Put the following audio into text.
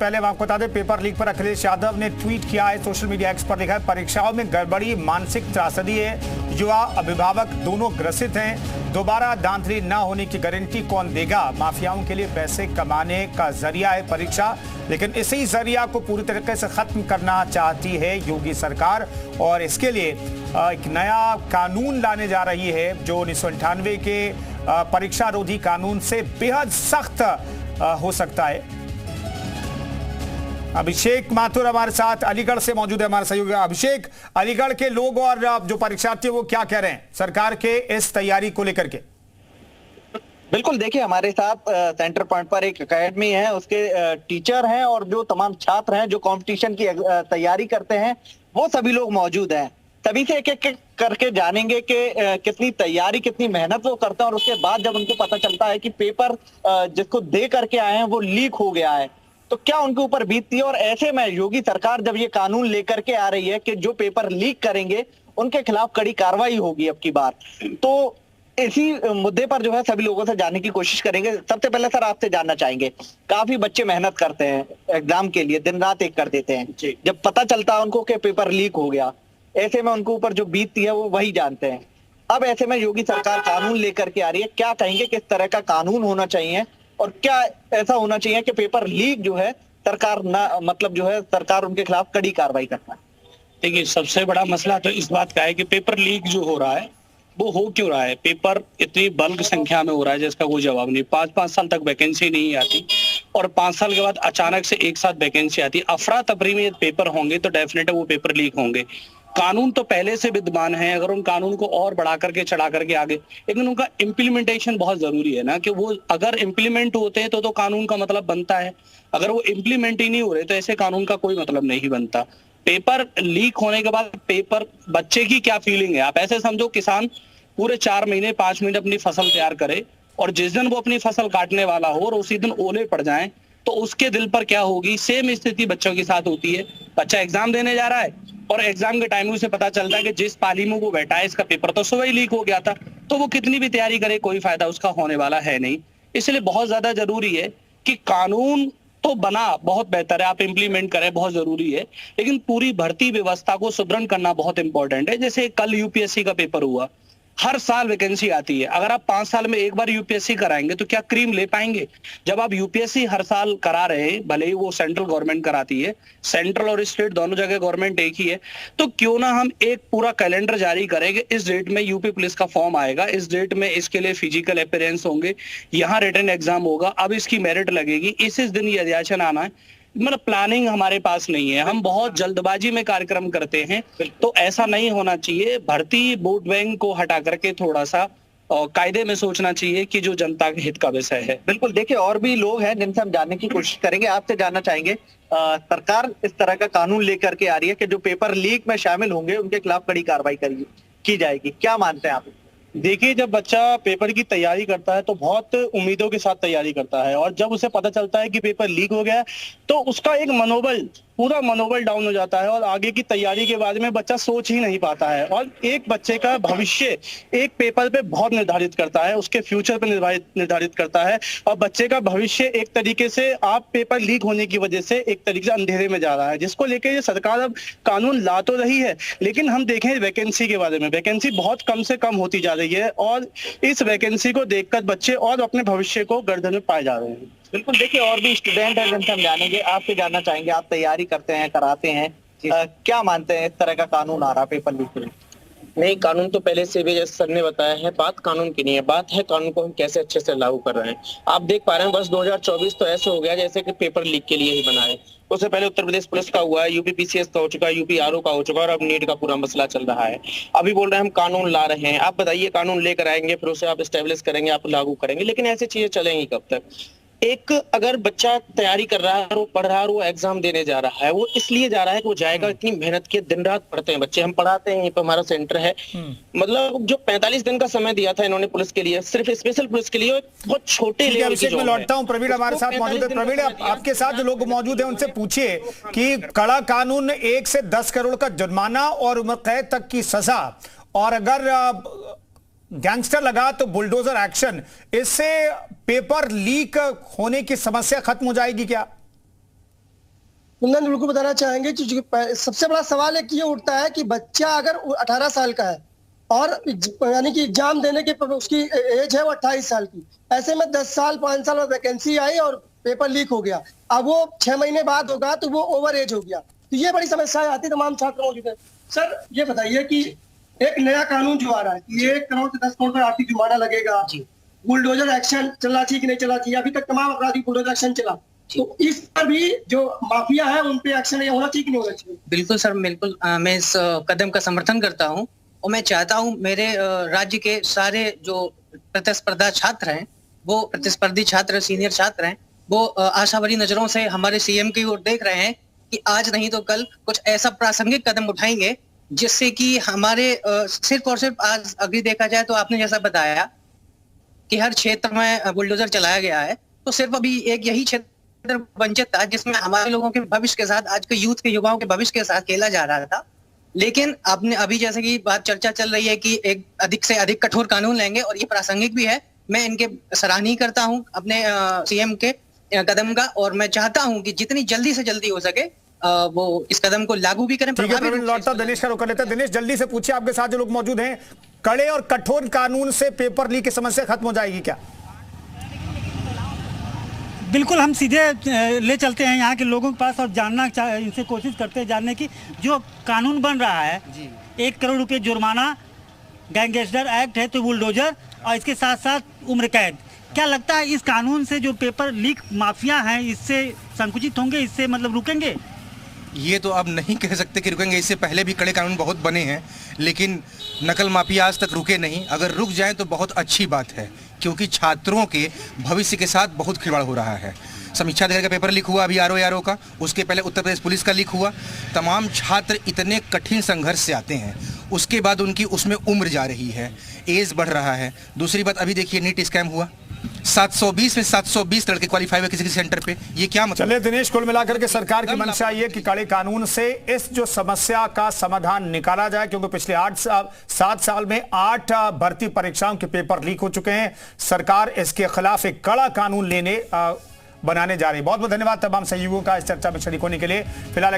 पहले हम आपको बता दें, पेपर लीक पर अखिलेश यादव ने ट्वीट किया है, सोशल मीडिया एक्स पर लिखा है, परीक्षाओं में गड़बड़ी मानसिक त्रासदी है, युवा अभिभावक दोनों ग्रसित हैं, दोबारा धांधली न होने की गारंटी कौन देगा। माफियाओं के लिए पैसे कमाने का जरिया है परीक्षा, लेकिन इसी जरिया को पूरी तरीके से खत्म करना चाहती है योगी सरकार और इसके लिए एक नया कानून लाने जा रही है जो 1998 के परीक्षा रोधी कानून से बेहद सख्त हो सकता है। अभिषेक माथुर हमारे साथ अलीगढ़ से मौजूद है, हमारे सहयोगी। अभिषेक, अलीगढ़ के लोग और जो परीक्षार्थी वो क्या कह रहे हैं सरकार के इस तैयारी को लेकर के? बिल्कुल, देखिए हमारे साथ सेंटर पॉइंट पर एक एकेडमी है, उसके टीचर हैं और जो तमाम छात्र हैं जो कंपटीशन की तैयारी करते हैं वो सभी लोग मौजूद हैं। सभी से एक एक करके जानेंगे कि कितनी तैयारी, कितनी मेहनत वो करते हैं और उसके बाद जब उनको पता चलता है कि पेपर जिसको दे करके आए हैं वो लीक हो गया है तो क्या उनके ऊपर बीतती है। और ऐसे में योगी सरकार जब ये कानून लेकर के आ रही है कि जो पेपर लीक करेंगे उनके खिलाफ कड़ी कार्रवाई होगी अब की बार, तो इसी मुद्दे पर जो है सभी लोगों से जानने की कोशिश करेंगे। सबसे पहले सर आपसे जानना चाहेंगे, काफी बच्चे मेहनत करते हैं एग्जाम के लिए, दिन रात एक कर देते हैं, जब पता चलता है उनको कि पेपर लीक हो गया, ऐसे में उनके ऊपर जो बीतती है वो वही जानते हैं। अब ऐसे में योगी सरकार कानून लेकर के आ रही है, क्या कहेंगे किस तरह का कानून होना चाहिए और क्या ऐसा होना चाहिए कि पेपर लीक जो है सरकार ना, मतलब जो है सरकार उनके खिलाफ कड़ी कार्रवाई करता है? देखिए, सबसे बड़ा मसला तो इस बात का है कि पेपर लीक जो हो रहा है वो हो क्यों रहा है। पेपर इतनी बल्क संख्या में हो रहा है जिसका कोई जवाब नहीं। 5-5 साल तक वैकेंसी नहीं आती और 5 साल के बाद अचानक से एक साथ वैकेंसी आती है। अफरा तफरी में पेपर होंगे तो डेफिनेट वो पेपर लीक होंगे। कानून तो पहले से विद्यमान है, अगर उन कानून को और बढ़ा करके चढ़ा करके आगे, लेकिन उनका इम्प्लीमेंटेशन बहुत जरूरी है ना, कि वो अगर इम्प्लीमेंट होते हैं तो कानून का मतलब बनता है। अगर वो इम्प्लीमेंट ही नहीं हो रहे तो ऐसे कानून का कोई मतलब नहीं बनता। पेपर लीक होने के बाद पेपर, बच्चे की क्या फीलिंग है, आप ऐसे समझो किसान पूरे 4 महीने 5 महीने अपनी फसल तैयार करे और जिस दिन वो अपनी फसल काटने वाला हो और उसी दिन ओले पड़ जाएं तो उसके दिल पर क्या होगी। सेम स्थिति बच्चों के साथ होती है। बच्चा एग्जाम देने जा रहा है और एग्जाम के टाइम उसे पता चलता है कि जिस पाली में वो बैठा है इसका पेपर तो सुबह ही लीक हो गया था, तो वो कितनी भी तैयारी करे कोई फायदा उसका होने वाला है नहीं। इसलिए बहुत ज्यादा जरूरी है कि कानून तो बना बहुत बेहतर है, आप इंप्लीमेंट करें बहुत जरूरी है, लेकिन पूरी भर्ती व्यवस्था को सुदृढ़ करना बहुत इंपॉर्टेंट है। जैसे कल यूपीएससी का पेपर हुआ, हर साल वैकेंसी आती है, अगर आप 5 साल में एक बार यूपीएससी कराएंगे तो क्या क्रीम ले पाएंगे? जब आप यूपीएससी हर साल करा रहे हैं, भले ही वो सेंट्रल गवर्नमेंट कराती है, सेंट्रल और स्टेट दोनों जगह गवर्नमेंट एक ही है, तो क्यों ना हम एक पूरा कैलेंडर जारी करेंगे, इस डेट में यूपी पुलिस का फॉर्म आएगा, इस डेट में इसके लिए फिजिकल अपीयरेंस होंगे, यहाँ रिटन एग्जाम होगा, अब इसकी मेरिट लगेगी, इस दिन ये अध्याशन आना है। मतलब प्लानिंग हमारे पास नहीं है, हम बहुत जल्दबाजी में कार्यक्रम करते हैं, तो ऐसा नहीं होना चाहिए। भर्ती वोट बैंक को हटा करके थोड़ा सा कायदे में सोचना चाहिए कि जो जनता के हित का विषय है। बिल्कुल, देखिए और भी लोग हैं जिनसे हम जानने की कोशिश करेंगे। आपसे जानना चाहेंगे, सरकार इस तरह का कानून लेकर के आ रही है कि जो पेपर लीक में शामिल होंगे उनके खिलाफ कड़ी कार्रवाई की जाएगी, क्या मानते हैं आप? देखिए, जब बच्चा पेपर की तैयारी करता है तो बहुत उम्मीदों के साथ तैयारी करता है और जब उसे पता चलता है कि पेपर लीक हो गया है तो उसका एक पूरा मनोबल डाउन हो जाता है और आगे की तैयारी के बारे में बच्चा सोच ही नहीं पाता है। और एक बच्चे का भविष्य एक पेपर पे बहुत निर्धारित करता है, उसके फ्यूचर पे निर्धारित करता है और बच्चे का भविष्य एक तरीके से आप पेपर लीक होने की वजह से एक तरीके से अंधेरे में जा रहा है, जिसको लेकर ये सरकार अब कानून ला तो रही है, लेकिन हम देखें वैकेंसी के बारे में, वैकेंसी बहुत कम से कम होती जा रही है और इस वैकेंसी को देखकर बच्चे और अपने भविष्य को गर्दन में पाए जा रहे हैं। बिल्कुल, देखिए और भी स्टूडेंट हैं जिनसे हम जानेंगे। आपसे जानना चाहेंगे, आप तैयारी करते हैं, कराते हैं, क्या मानते हैं इस तरह का कानून आ रहा पेपर लीक? नहीं, कानून तो पहले से भी जैसे सर ने बताया है, बात कानून की नहीं है, बात है कानून को हम कैसे अच्छे से लागू कर रहे हैं। आप देख पा रहे हैं वर्ष 2024 तो ऐसे हो गया जैसे कि पेपर लीक के लिए ही बना है। उससे पहले उत्तर प्रदेश पुलिस का हुआ है, यूपी पीसीएस का हो चुका है, यूपी आरओ का हो चुका है और अब नीट का पूरा मसला चल रहा है। अभी बोल रहे हैं हम कानून ला रहे हैं। आप बताइए, कानून लेकर आएंगे फिर उसे आप स्टेब्लिश करेंगे, आप लागू करेंगे, लेकिन ऐसी चीजें चलेंगी कब तक? एक अगर बच्चा तैयारी कर रहा है और वो पढ़ रहा है और वो एग्जाम देने जा रहा है, वो इसलिए जा रहा है कि वो जाएगा, इतनी मेहनत की, दिन रात पढ़ते हैं बच्चे, हम पढ़ाते हैं, यहीं पर हमारा सेंटर है। मतलब जो 45 दिन का समय दिया था इन्होंने पुलिस के लिए, सिर्फ स्पेशल पुलिस के लिए, बहुत छोटे लेवल की मैं लौटता हूं, प्रवीण हमारे साथ मौजूद है। प्रवीण, आपके साथ जो लोग मौजूद हैं उनसे पूछिए कि कड़ा कानून 1 से 10 करोड़ का जुर्माना और उम्र कैद तक की सजा, और अगर गैंगस्टर लगा तो बुलडोजर एक्शन, इससे पेपर लीक होने की समस्या खत्म हो जाएगी क्या? कुंदन बिल्कुल बताना चाहेंगे कि सबसे बड़ा सवाल एक ये उठता है कि बच्चा अगर 18 साल का है और यानी कि एग्जाम देने की उसकी एज है वो 28 साल की, ऐसे में 10 साल 5 साल में वैकेंसी आई और पेपर लीक हो गया, अब वो 6 महीने बाद होगा तो वो ओवर एज हो गया, तो ये बड़ी समस्याएं आती तमाम छात्र मौजूद है। सर ये बताइए कि एक नया कानून जो आ रहा है कि 1 करोड़ से 10 करोड़ का आर्थिक जुर्माना लगेगा, बुलडोजर एक्शन चलना चाहिए कि नहीं चलना चाहिए, अभी तक तमाम अपराधी बुलडोजर एक्शन चला, तो इस पर भी जो माफिया है उन पे एक्शन होना चाहिए कि नहीं होना चाहिए? बिल्कुल सर, बिल्कुल मैं इस कदम का समर्थन करता हूं और मैं चाहता हूं मेरे राज्य के सारे जो प्रतिस्पर्धा छात्र हैं, वो प्रतिस्पर्धी छात्र सीनियर छात्र हैं, वो आशा भरी नजरों से हमारे सीएम की ओर देख रहे हैं कि आज नहीं तो कल कुछ ऐसा प्रासंगिक कदम उठाएंगे जिससे कि हमारे सिर्फ और सिर्फ आज अभी देखा जाए तो आपने जैसा बताया कि हर क्षेत्र में बुलडोजर चलाया गया है, तो सिर्फ अभी एक यही क्षेत्र वंचित था जिसमें हमारे लोगों के भविष्य के साथ, आज के यूथ के युवाओं के भविष्य के साथ खेला जा रहा था। लेकिन आपने अभी जैसे कि बात चर्चा चल रही है कि एक अधिक से अधिक कठोर कानून लेंगे और ये प्रासंगिक भी है, मैं इनके सराहनीय करता हूं अपने सीएम के कदम का, और मैं चाहता हूं कि जितनी जल्दी से जल्दी हो सके वो इस कदम को लागू भी करें। लौटता दिनेश का रुख कर लेते हैं। दिनेश जल्दी से पूछिए, आपके साथ जो लोग मौजूद हैं, कड़े और कठोर कानून से पेपर लीक की समस्या खत्म हो जाएगी क्या? बिल्कुल, हम सीधे ले चलते हैं यहाँ के लोगों के पास और जानना इनसे कोशिश करते हैं जानने की जो कानून बन रहा है। 1 करोड़ रुपए जुर्माना, गैंगस्टर एक्ट है तो बुलडोजर, और इसके साथ साथ उम्र कैद। क्या लगता है इस कानून से जो पेपर लीक माफिया हैं इससे संकुचित होंगे, इससे मतलब रुकेंगे? ये तो अब नहीं कह सकते कि रुकेंगे, इससे पहले भी कड़े कानून बहुत बने हैं, लेकिन नकल माफिया आज तक रुके नहीं। अगर रुक जाएं तो बहुत अच्छी बात है, क्योंकि छात्रों के भविष्य के साथ बहुत खिलवाड़ हो रहा है। समीक्षा अधिकारी का पेपर लीक हुआ अभी आरओ का, उसके पहले उत्तर प्रदेश पुलिस का लीक हुआ। तमाम छात्र इतने कठिन संघर्ष से आते हैं, उसके बाद उनकी उसमें उम्र जा रही है, एज बढ़ रहा है। दूसरी बात, अभी देखिए नीट स्कैम हुआ, 720 में 720 लड़के क्वालिफाई हुए किसी सेंटर पे, ये क्या मतलब? चलिए दिनेश, कुल मिलाकर के सरकार की मंशा ये कि कड़े कानून से इस जो समस्या का समाधान निकाला जाए, क्योंकि पिछले 7 साल में 8 भर्ती परीक्षाओं के पेपर लीक हो चुके हैं। सरकार इसके खिलाफ एक कड़ा कानून बनाने जा रही है। बहुत बहुत धन्यवाद तमाम सहयोगियों का इस चर्चा में शरीक होने के लिए। फिलहाल